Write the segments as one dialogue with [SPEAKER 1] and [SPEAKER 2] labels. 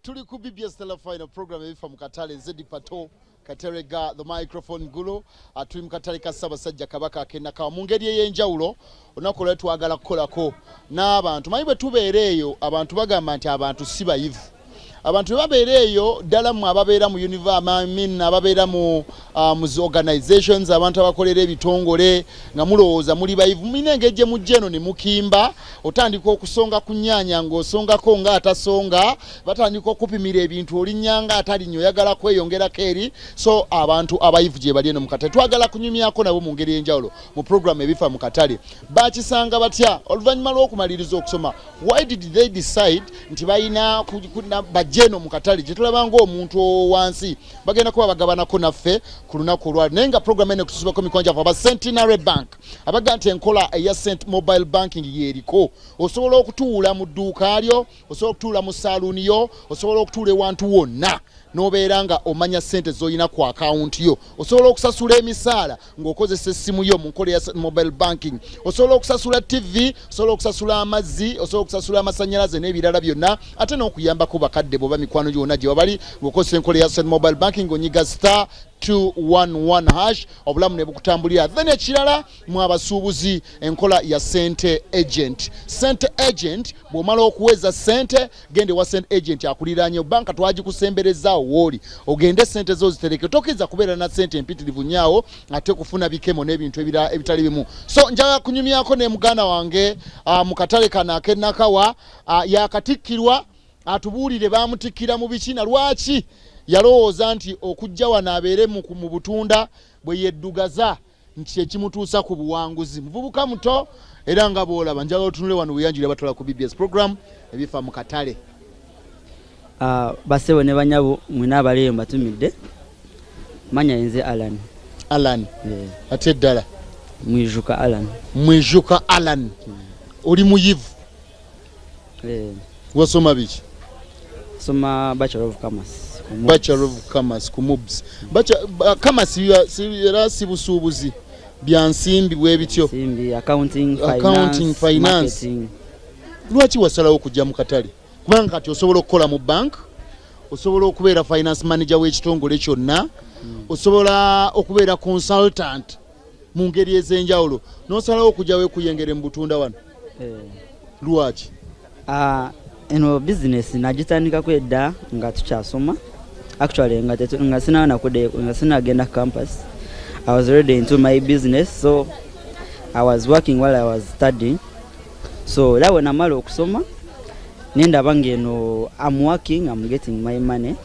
[SPEAKER 1] Tuli ku BBS Final program ebifa mu Katale Zedi Pato Katerega the microphone gulo tuli mu Katale ka Ssaabasajja Kabaka akenaka mu ngeri ey'enjawulo onako lwe twagala kukolako n'abantu manyi bwe tubeereeyo abantu bagamba nti abantu si bayivu abantu babeereeyo ddala mu ababeera mu ababeera mu organizations abantu abakolera ebitongole nga mulowooza muli bayivu minengejje mu jeno ne mukimba otandika okusonga ku nnyanya ng'osongako nga atasonga batandika okupimira ebintu olinyanga atalinnyo oyagala kweyongerako eri so abantu abayivu gye bali eno mu katale twagala kunyumyako nabo mu ngeri y'enjawulo mu programu ebifa mu katale bakisanga batya oluvannyuma lw'okumaliriza okusoma why did they decide nti balina jeno mu katale gye tulabanga omuntu wansi bagenda kuba bagabanako naffe ku lunaku olwali naye nga programu ene kutusibako mikwanja aba Centenary Bank abaga nti enkola eya Cent Mobile Banking yeriko osobola okutuula mu dduuka lyo osobola okutuula mu saluuni yo osobola okutuula ewantu wonna nobeera nga omanya sente zoyina ku account yo osobola okusasula emisaala ng'okozesa essimu yo mu nkola ya mobile banking osobola okusasula TV osobola okusasula amazzi osobola okusasula amasannyalaze n'ebirala byonna ate n'okuyambako bakadde boba mikwano gyonna gye babali ng'okozesa enkola ya mobile banking onyiga star 211 hash obulamu ne bukutambulira then ekirala mu abasuubuzi enkola ya sente agent bw'omala okuweza sente gende wa sente agent akuliraanye banka twagikusembereza woli ogende sente zo zitereke tokiza kubeera na sente empitirivu nyaawo ate kufuna bikemo n'ebintu ebitali bimu so njaga kunyumyako ne muganda wange mu katale kana akenakawa yakatikkirwa atubuulire bamutikkira mu bikina lwaki yalowooza nti okujja wano abeere mu butunda bwe yeddugaza nti ekimutuusa ku buwanguzi muvubuka muto era nga bw'olaba njagala otunule wano weyanjulira batwala ku BBS program ebifa mu katale
[SPEAKER 2] basebo ne banyabo mwina abaleyo mbatumidde manya nze Alan
[SPEAKER 1] yeah. Ate ddala Mwijuka Alan oli muyivu wasoma biki
[SPEAKER 2] soma Bachelor of Commerce
[SPEAKER 1] ku MUBS Commerce era si busuubuzi bya nsimbi bwe bityo
[SPEAKER 2] accounting
[SPEAKER 1] finance
[SPEAKER 2] marketing.
[SPEAKER 1] Lwaki wasalawo kujja mu katale kubanga kati osobola okukola mu bank osobola okubeera finance manager w'ekitongole kyonna osobola okubeera consultant mu ngeri ez'enjawulo n'osalawo okujja weekuyengere mu butunda wano lwaki
[SPEAKER 2] eno business nagitandika kwedda nga tukyasoma actually nga sinagenda campus. I was already into my business, so I was working while I was studying. So that when namala okusoma nenda bange no I'm working, I'm getting my money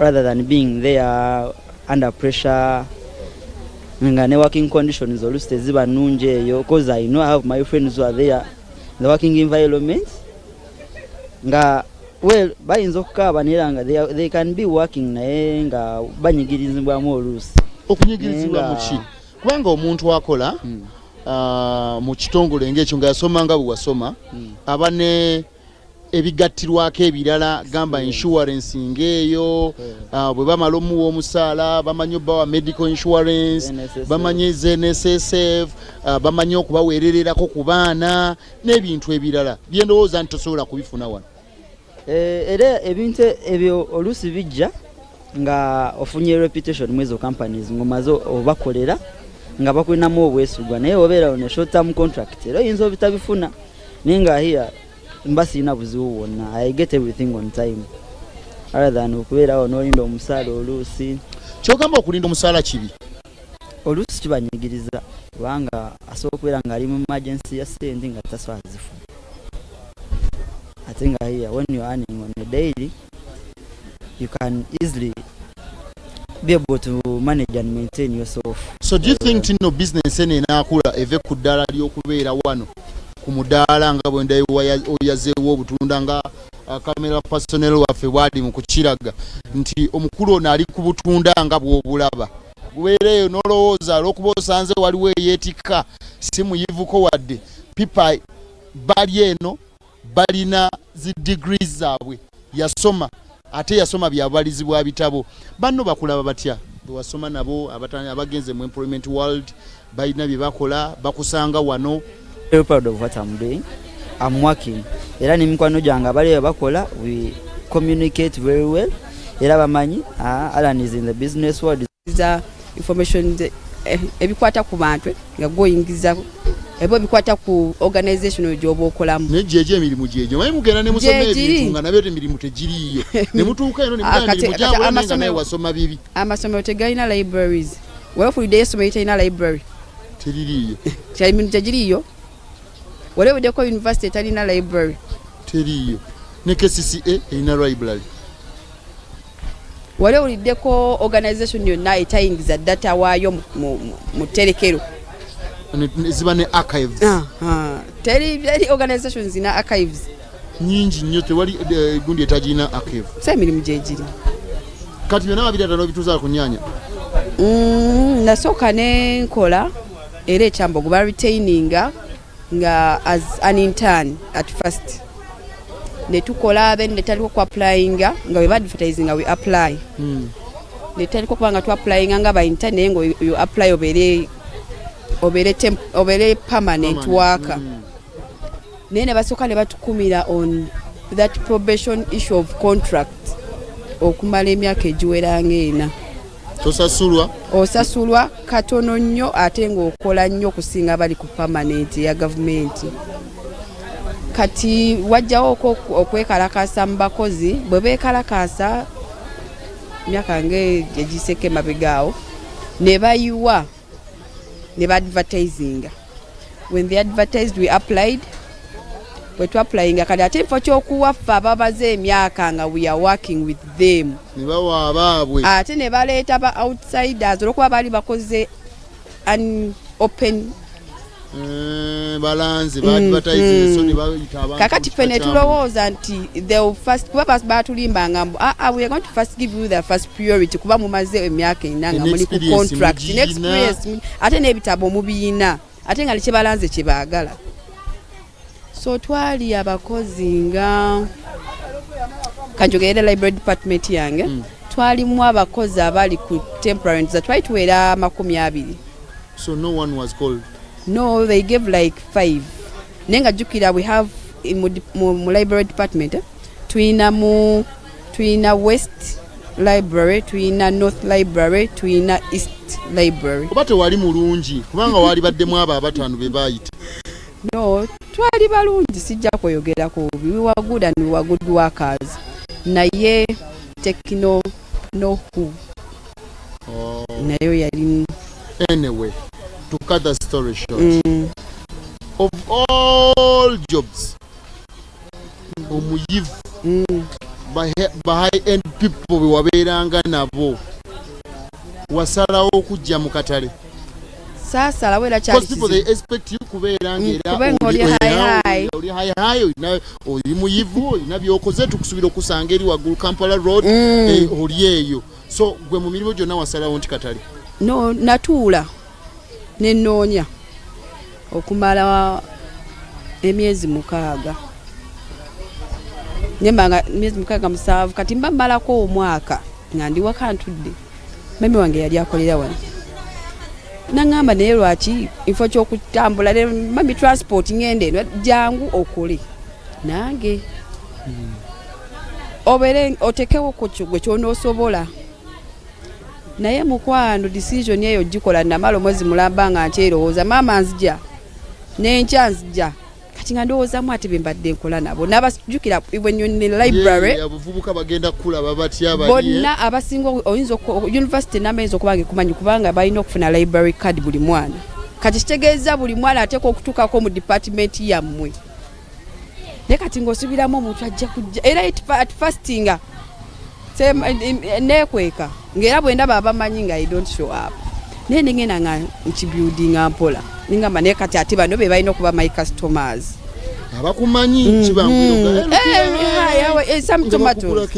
[SPEAKER 2] rather than being there under pressure. Nga ne working conditions oluste ziba nunje yo because I know I have my friends who are there in the working environment. Nga well bayinza okukaba niranga they can be working naye nga banyigirizibwamu oluusi
[SPEAKER 1] okunyigirizibwa muki kubanga omuntu akola mu kitongole ng'ekyo nga yasomanga bwe wasoma abane ebigattirwako ebirala gamba insurance ng'eyo bwe bamala omuwa omusaala bamanyi obbawa medical insurance bamanyi NSSF bamanyi okubaweerererako ku baana n'ebintu ebirala byendowooza nti tosobola kubifuna wano
[SPEAKER 2] era ebintu ebyo oluusi bijja nga ofunye reputation mwezo companies ngomaze obakolera nga bakulinamu obwesigwa naye obeera on a short term contract era oyinza obitabifuna naye nga here mbasiina buzibu wonna I get everything on time rather than okubeerawo n'olinda omusaala oluusi
[SPEAKER 1] kyogamba okulinda omusaala kibi
[SPEAKER 2] oluusi kibanyigiriza kubanga asobola okubeera ng'ali mu emergency ya sente nga tasobola zifuna ate nga here when you're earning on a daily you can easily be able to manage and maintain yourself.
[SPEAKER 1] So do you think tino business ene nakula eve ku ddala ly'okubeera wano ku mudaala nga bwenda oyazeewo obutunda nga camera personnel waffe bwali mu kukiraga nti omukulu ono ali ku butunda nga bw'obulaba gubeereyo n'olowooza olw'okuba osanze waliwo eyeetikka si muyivuko wadde pipa bali eno balina zi degrees zaabwe yasoma ate yasoma byabalizibwa bitabo banno bakulaba batya wasoma nabo abagenze mu employment world balina bye bakola bakusanga wano.
[SPEAKER 2] Very proud of what I'm doing. I'm working era n'emikwano gyange abaliyo bakola we communicate very well. Era bamanyi Alan is in the business world.
[SPEAKER 3] Information ebikwata ku bantu nga goyingiza ebo bikwata ku organizational job okolamu
[SPEAKER 1] ne jeje emirimu jeje mayi mugenda ne musoma ebintu nga nabyo emirimu tegiriyo ne mutuuka eno ne emirimu gyabo nga naye wasoma bibi
[SPEAKER 3] amasomero tegalina libraries wefulidde yesomero terina library
[SPEAKER 1] teririyo
[SPEAKER 3] kyalimu tegiriyo walebuddeko university terina library
[SPEAKER 1] teriyo ne KCCA erina library
[SPEAKER 3] walebuddeko organization yonna etayingiza data waayo mu terekero
[SPEAKER 1] ziba ne archives
[SPEAKER 3] teri organizations ina archives
[SPEAKER 1] nyingi nnyo tewali gundi etagina archive
[SPEAKER 3] semirimu gyegiri
[SPEAKER 1] kati byonna babirata bituuza ku nnyanya
[SPEAKER 3] nasooka nenkola era ekyambogo ba retaininga nga as an intern at first netukola then netaliko ku applyinga nga we advertising we apply netaliko kubanga tu applyinga nga ba intern naye ngo you apply obere permanent worker nene basooka ne batukumira on that probation issue of contract okumala emyaka egiwera ng'ena osasulwa katono nnyo ate ng'okola nnyo okusinga bali ku permanent ya gavumenti kati wajjawo okwekalakasa mu bakozi bwe beekalakasa myaka ng'egiseke mabegaawo ne bayiwa ne advertising. When they advertised, we applied. But to applying, I can't tell for chokuwafa babaze emyaka nga we are working with them.
[SPEAKER 1] Nibawa ababwe.
[SPEAKER 3] Ate ne baleta ba outsiders olwokuba bali bakoze an open
[SPEAKER 1] balance ba advertising so ne bayita abantu.
[SPEAKER 3] Kakati fene tulowooza nti the first kuba batulimba ngambo we are going to first give you the first priority kuba mumaze emyaka inanga muli ku contract experience ate n'ebitabo mubiyina ate nga kyebalanze kyebaagala so twali abakozi nga kanjogera library department yange twalimu abakozi abali ku temporary twali tuwera 20.
[SPEAKER 1] So no one was called.
[SPEAKER 3] No, they gave like 5. Nenga jukira we have in mu library department tuina West Library, tuina North Library, tuina East Library.
[SPEAKER 1] Obate wali mulungi kubanga wali baddemu aba abatano be bayita.
[SPEAKER 3] No, twali balungi sijja kuyogera ko we were good and we were good workers. Naye tekino no who. Nayo yali
[SPEAKER 1] anyway. To cut the story short, of all jobs, by high-end people we wabeeranga nabo wasalawo okujja mu katale.
[SPEAKER 3] Sasa lawera cyane.
[SPEAKER 1] Because people they expect you kubeeranga era oli high oli muyivu nabyo okoze tukusubira okusanga eri waggulu Kampala Road oli eyo. So gwe mu mirimu gyonna wasalawo nti katale.
[SPEAKER 3] No, natuula. Nenoonya okumala emyezi 6 nyembanga emyezi 7 kati mbalako omwaka nga ndi wakantudde mami wange yali akolera wano nangamba naye lwaki ifo ky'okutambula mami transport ngende jangu okole nange obere otekewo ku kigwe ky'onoosobola naye mukwano decision eyo gikola namalo mwezi mulamba nga nkyerowooza mama nzija n'enkya nzija kati nga ndowoozamu ate be mbadde nkola nabo n'abasijjukira ibwenyoni library
[SPEAKER 1] abavubuka bagenda kulaba batya bali
[SPEAKER 3] bonna abasinga oyinza university n'amayinza okuba ngekumanyi kubanga balina okufuna library card buli mwana kati kitegeeza buli mwana ateeka okutuukako mu department yammwe naye kati ng'osubiramu omuntu ajja kujja era at fastinga nekweka ngera bwenda abamanyi nga I don't show up naye nengenda nga nkibuilding mpola ningamba naye kati ate bano be balina okuba my customers
[SPEAKER 1] abakumanyi kibangwiro
[SPEAKER 3] some tomatoes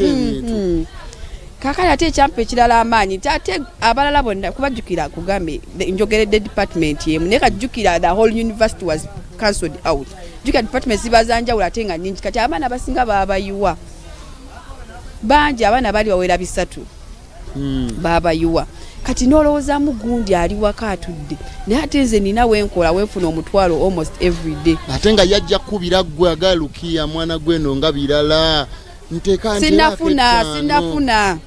[SPEAKER 3] kakali ate ekyampa ekirala amaanyi ate abalala bonna kubajjukira kugambe njogeredde department yemu naye kajjukira the whole university was cancelled out jjukira department zibazanjawula ate nga nnyingi kati abaana basinga babayiwa bangi abaana bali bawera 3 babayiwa kati nolowoozamu gundi ali waka atudde naye ate nze nina wenkola wenfuna omutwalo almost every day
[SPEAKER 1] ate nga yajja kubira ggwe agalukiya mwana gweno nga birala
[SPEAKER 3] sinafuna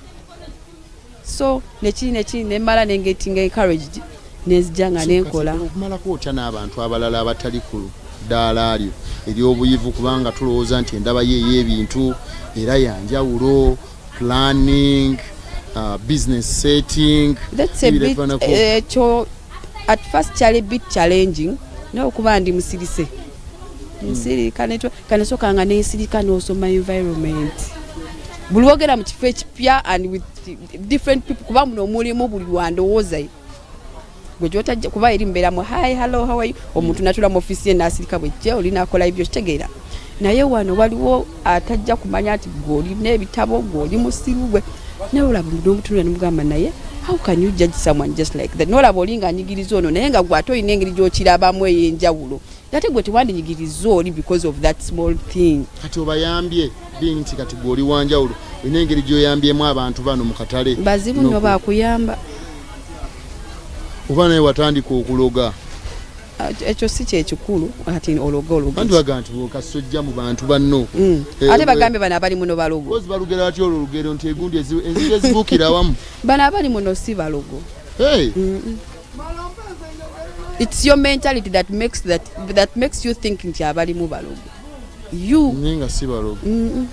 [SPEAKER 3] so neki nemala nengetinga encouraged nezijanga nenkola
[SPEAKER 1] okumalako otya n'abantu abalala abatali ku ddaala alyo ery'obuyivu kubanga tulowooza nti endaba ye ey'ebintu era yanjawulo planning business setting
[SPEAKER 3] that's a bit at first kyali bit challenging n'okuba ndi musirise nsirika kanesoka nga nensirika n'osoma environment buli wogera mu kifo ekipya and with different people kuba muno omulimu buli lwandowooza gwe gyotajja kuba eri mbeeramu hi hello how are you omuntu natula mu ofisi ye n'asirika bwejje olina akola ebyo kitegeera naye wano waliwo atajja kumanya nti gw'oli n'ebitabo gw'oli musiru gwe naye olaba n'omutunula n'omugamba naye how can you judge someone just like that n'olaba oli ng'anyigiriza ono naye nga gw'ate olina engeri gy'okirabamu ey'enjawulo ate gwe tewandinyigiriza oli because of that small thing
[SPEAKER 1] kati obayambye binti kati gw'oli wanjawulo olina engeri gy'oyambyemu abantu bano mu katale
[SPEAKER 3] bazibu nnyo baakuyamba
[SPEAKER 1] oba naye watandika okuloga
[SPEAKER 3] ekyo si kyekikulu ati ologa
[SPEAKER 1] kandi baga nti kasojja mu bantu banno
[SPEAKER 3] ate bagambye bano abali muno balogo
[SPEAKER 1] ozi balugera ati olwo olugero nti egundi enziri ezibuukira awamu
[SPEAKER 3] bano abali muno si balogo it's your mentality that makes you think nti abali mu balogo
[SPEAKER 1] nga si balogo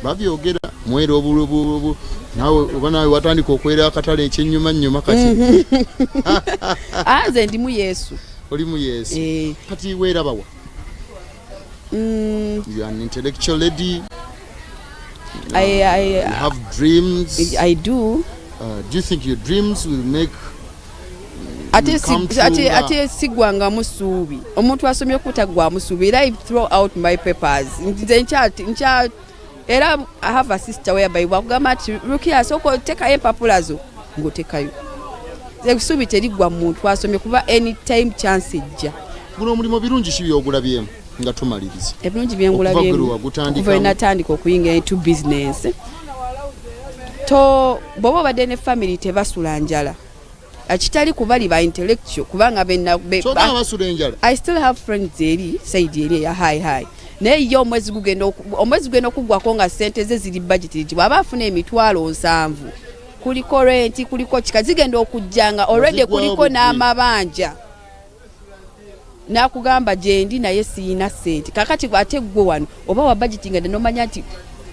[SPEAKER 1] babyogera mwera obulubu nawe oba nawe watandika okwera akatale ekyennyuma kati
[SPEAKER 3] nze ndimu Yesu
[SPEAKER 1] oli mu Yesu kati weerabawa you are an intellectual lady
[SPEAKER 3] I
[SPEAKER 1] have dreams
[SPEAKER 3] I do
[SPEAKER 1] you think your dreams will make
[SPEAKER 3] ate sigwanga musuubi omuntu asomye kutagwa musuubi era I throw out my papers nze ncha era I have a sister whereby wakugamba ati Rukia soko teka empapula zo ngotekayo ebisuubi terigwa muntu asomye kuba anytime chance ejja
[SPEAKER 1] guno omulimu birungi ki byogulabyemu nga tumaliriza
[SPEAKER 3] ebirungi byengulabyemu kuva natandika okuyinga into business to bobo badde ne family tebasula njala akitali kubali ba intellectual kubanga
[SPEAKER 1] basula enjala
[SPEAKER 3] I still have friends eri side eri ya high naye yo omwezi gugenda okugwako nga sente ze ziri budget bwaba afuna emitwalo 7 kuliko rent kuliko kikazigenda okujjanga already kuliko n'amabanja nakugamba jendi naye siina sente kakati ate gwe wano oba wa budgeting ade nomanya nti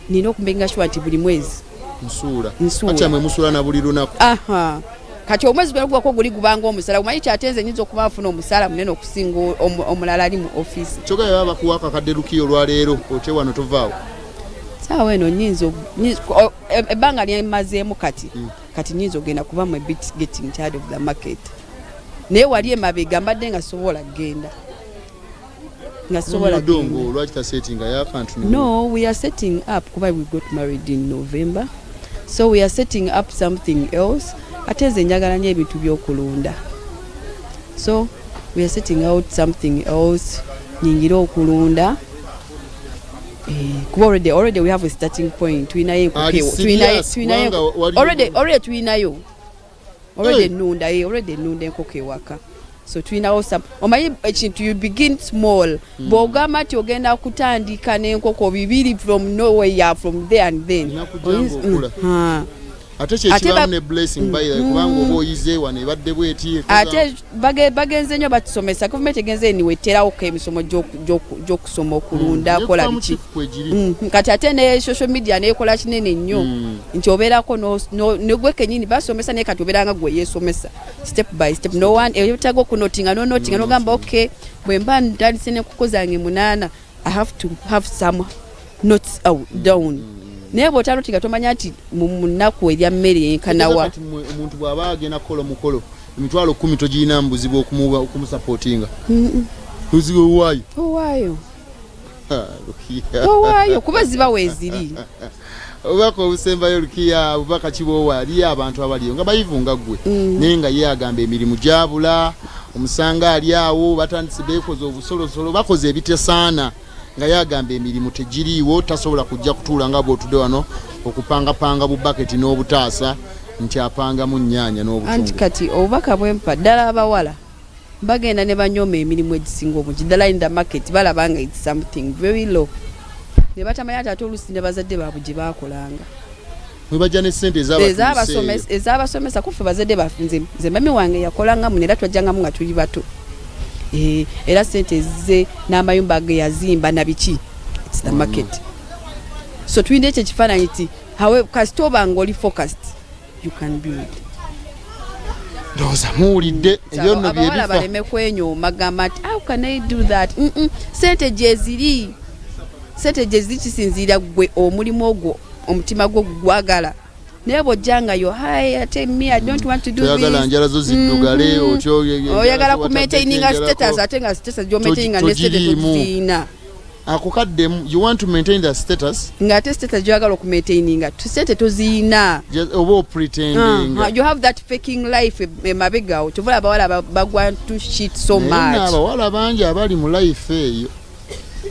[SPEAKER 3] nina okumbenga shwa nti buli mwezi
[SPEAKER 1] nsuula acha mwe musula na buli lunaku
[SPEAKER 3] kati omwezi gwe gwako guli gubanga omusala umanyi kyatenze nyinza okuba afuna omusala munene okusinga omulala ali mu office
[SPEAKER 1] kyoga yaba kuwaka kadde Rukiyo lwaleero ote wano tovaawo
[SPEAKER 3] sawa eno nyinza ebbanga lyemazeemu kati nyinza ogenda kuba mu bit getting tired of the market naye wali emabega mbadde nga sobola kgenda no we are setting up kuba we got married in November so we are setting up something else ate nze njagala nnyo ebintu by'okulunda so we are setting out something else nyingira okulunda kuba already we have a starting point tulinayo already nunda enkoko ewaka so tulinawo omanyi ekintu you begin small bw'ogamba nti ogenda kutandika n'enkoko bibiri from nowhere from there and then
[SPEAKER 1] ate kyekibamu ne blessing by kubanga oba oyize wano ebadde bweti
[SPEAKER 3] ate bagenze nnyo batusomesa gavumenti egenze niweterawo emisomo gy'okusoma okulunda kola biki kati ate ne social media neekola kinene nnyo nti obeerako negwe kenyini basomesa naye kati obeeranga gwe yeesomesa step by step no one ebitaga okunotinga nonotinga nogamba okay bwe mba ntandise n'enkoko zange 8 I have to have some notes down naye bw'otanotinga tomanya nti mu nnaku erya mmere enkanawa
[SPEAKER 1] omuntu bw'aba agenda kukola mukolo emitwalo 10 togirina mbuzibu okumusapootinga oziwe
[SPEAKER 3] owaayo kuba ziba weeziri
[SPEAKER 1] obubaka obusembayo Rukiya obubaka kiboowa aliyo abantu abaliyo nga bayivu nga ggwe naye nga ye agamba emirimu gyabula omusanga ali awo batandise beekoze obusolosolo bakoze ebitesaana nga yagamba emirimu tegiriiwo tasobola kujja kutuula nga bw'otudde wano okupangapanga bubaketi n'obutaasa nti apangamu nnyaanya n'obutungulu
[SPEAKER 3] anti kati obubaka bwempa ddala abawala bagenda ne banyooma emirimu egisinga obungi ddala in the market balaba nga it's something very low ne batamanya ate oluusi ne bazadde baabwe gye baakolanga
[SPEAKER 1] mwebajja ne ssente
[SPEAKER 3] ez'abasomesa kuffe bazadde baffe nze mami wange yakolangamu era twajjangamu nga tuli bato era ssente ezze n'amayumba ge yazimba na biki it's the market so tulina ekyo ekifaananyi ti kasita oba ng'oli focused you can build
[SPEAKER 1] ndowooza muwulidde ebyo nno
[SPEAKER 3] abawala baleme kwenyooma gamba nti how can I do that ssente gye ziri kisinziira gwe omulimu ogwo omutima gwo gwagala naye bw'ojjangayo ate me I don't want to do this
[SPEAKER 1] oyagala njala zo ziddugale
[SPEAKER 3] oyagala ku maintaininga status ate nga status gyo maintaininga ne status toziina
[SPEAKER 1] akukaddemu you want to maintain the status
[SPEAKER 3] nga ate status gy'oyagala oku maintaininga ssente toziina
[SPEAKER 1] oba pretending
[SPEAKER 3] you have that faking life emabegawo kyovola abawala bagwa to shit so much
[SPEAKER 1] abawala bangi abali mu life eyo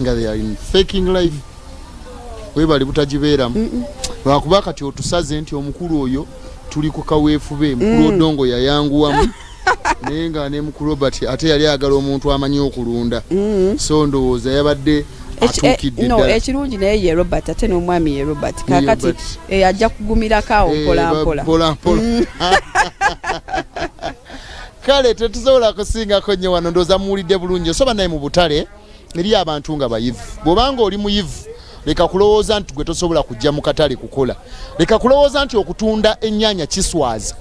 [SPEAKER 1] nga they are in faking life webali butagibeeramu lwakuba kati otusaze nti omukulu oyo tuli ku kaweefube mukulu Odongo yayanguwamu naye nga ne mukulu Robert ate yali agala omuntu amanyi okulunda so ndowooza yabadde atuukidde ddala
[SPEAKER 3] ekirungi naye ye Robert ate n'omwami ye Robert kakati ajja kugumirako awo mpolampola
[SPEAKER 1] kale tetusobola kusingako nnyo wano ndowooza muwulidde bulungi osoba naye mu butale eri abantu nga bayivu bw'obanga oli muyivu leka kulowooza nti gwe tosobola kujja mu katale kukola leka kulowooza nti okutunda ennyaanya kiswaza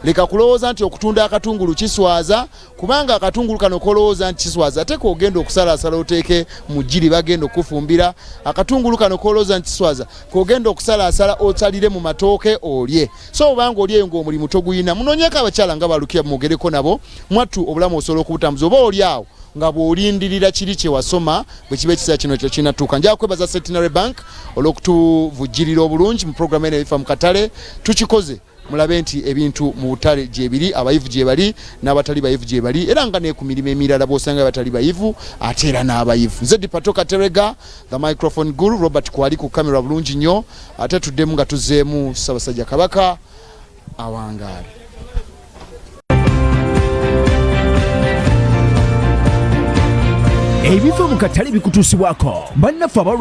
[SPEAKER 1] leka kulowooza nti okutunda akatungulu kiswaza kubanga akatungulu kano kolowooza nti kiswaza ate kogenda okusalaasala oteeke mu jjiri bagenda okufumbira akatungulu kano kolowooza nti kiswaza kogenda okusalaasala otsalire mu matooke olye so obanga oli eyo ng'omulimu toguyina munoonyeko abakyala nga balukira mwogereko nabo mwattu obulamu osobola okubutambuza oba oli awo nga bw'olindirira kiri kye wasoma bwe kiba ekiseera kino kyo kinatuuka njala kwebaza Centenary Bank olw'okutuvujjirira obulungi mu programu eno ebifa mu katale tukikoze mulabe nti ebintu mu butale gye biri abayivu gye bali n'abatali bayivu gye bali era nga ne ku mirimu emirala bw'osanga abatali bayivu ate era n'abayivu nze Dipato Katerega the microphone guru Robert kwali ku kamera bulungi nnyo ate tuddemu nga tuzeemu Ssaabasajja Kabaka awangaale.
[SPEAKER 4] Ebiva mu katale bikutuusibwako bannaffe aba